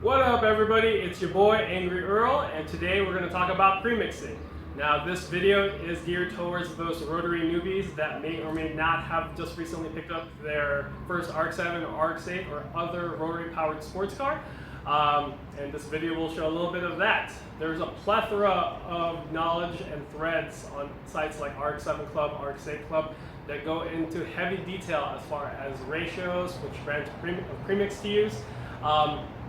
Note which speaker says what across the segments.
Speaker 1: What up everybody, it's your boy Angry Earl, and today we're going to talk about premixing. Now this video is geared towards those rotary newbies that may or may not have just recently picked up their first RX-7 or RX-8 or other rotary powered sports car. And this video will show a little bit of that. There's a plethora of knowledge and threads on sites like RX-7 Club, RX-8 Club that go into heavy detail as far as ratios, which brand of premix to use.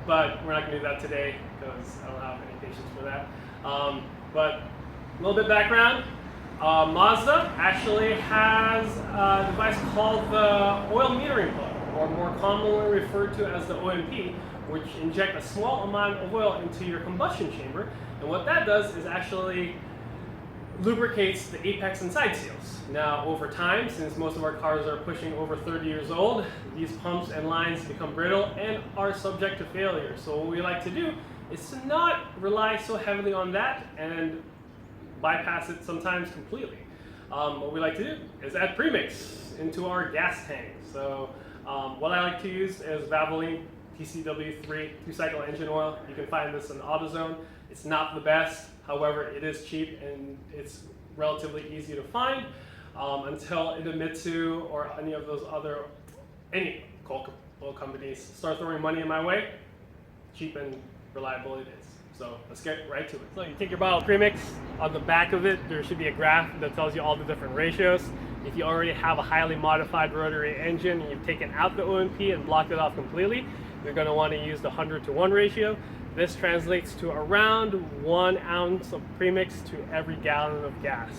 Speaker 1: But we're not going to do that today because I don't have any patience for that. But a little bit of background. Mazda actually has a device called the oil metering plug, or more commonly referred to as the OMP, which inject a small amount of oil into your combustion chamber. And what that does is actually lubricates the apex and side seals. Now over time, since most of our cars are pushing over 30 years old, these pumps and lines become brittle and are subject to failure. So what we like to do is to not rely so heavily on that and bypass it sometimes completely. What we like to do is add premix into our gas tank. So what I like to use is Valvoline TCW3 2-cycle engine oil. You can find this in AutoZone. It's not the best, however, it is cheap and it's relatively easy to find until Idemitsu or any of those other, any oil companies start throwing money in my way. Cheap and reliable it is. So let's get right to it. So you take your bottle of premix, on the back of it there should be a graph that tells you all the different ratios. If you already have a highly modified rotary engine and you've taken out the OMP and blocked it off completely, you're going to want to use the 100-to-1 ratio. This translates to around 1 ounce of premix to every gallon of gas.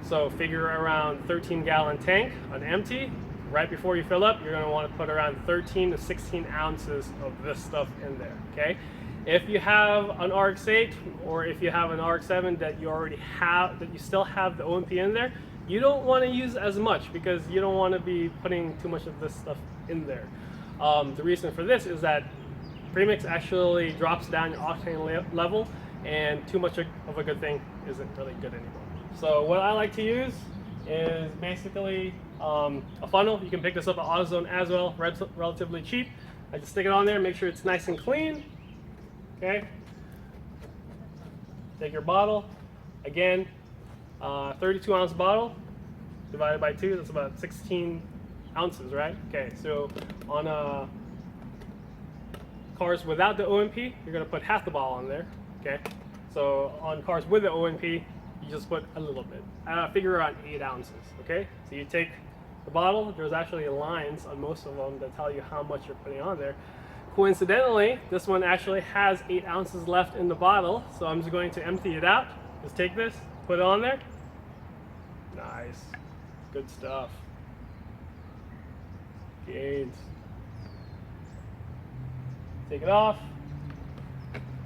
Speaker 1: So figure around 13-gallon tank on empty. Right before you fill up, you're going to want to put around 13 to 16 ounces of this stuff in there. Okay. If you have an RX-8 or if you have an RX-7 that you already have, that you still have the OMP in there, you don't want to use as much because you don't want to be putting too much of this stuff in there. The reason for this is that premix actually drops down your octane level, and too much of a good thing isn't really good anymore. So what I like to use is basically a funnel. You can pick this up at AutoZone as well, relatively cheap. I just stick it on there, make sure it's nice and clean. Okay. Take your bottle. Again, 32-ounce bottle divided by 2, that's about 16 ounces, right? Okay, so on cars without the OMP, you're going to put half the bottle on there. Okay, so on cars with the OMP, you just put a little bit. Figure around 8 ounces. Okay, so you take the bottle. There's actually lines on most of them that tell you how much you're putting on there. Coincidentally, this one actually has 8 ounces left in the bottle, so I'm just going to empty it out. Just take this, put it on there. Nice, good stuff. Gains. Take it off,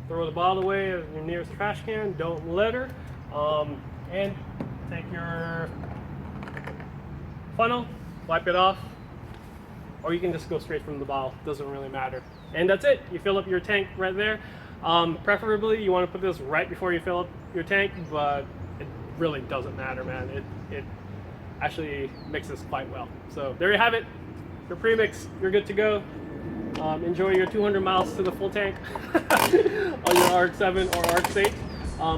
Speaker 1: throw the bottle away in your nearest trash can, don't litter, and take your funnel, wipe it off, or you can just go straight from the bottle, doesn't really matter. And that's it, you fill up your tank right there. Preferably you want to put this right before you fill up your tank, but it really doesn't matter, man. It actually mixes quite well. So there you have it, your premix, you're good to go. Enjoy your 200 miles to the full tank on your RX-7 or RX-8.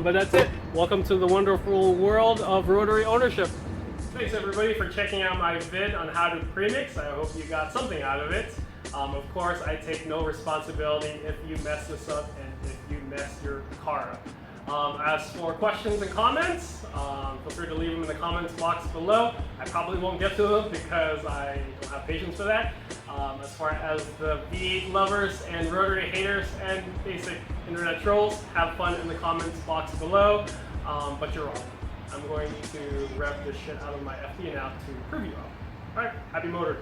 Speaker 1: But that's it. Welcome to the wonderful world of rotary ownership. Thanks everybody for checking out my vid on how to premix. I hope you got something out of it. Of course, I take no responsibility if you mess this up and if you mess your car up. As for questions and comments, feel free to leave them in the comments box below. I probably won't get to them because I don't have patience for that. As far as the V8 lovers and rotary haters and basic internet trolls, have fun in the comments box below, but you're wrong. I'm going to rev this shit out of my FD now to prove you wrong. Alright, happy motor.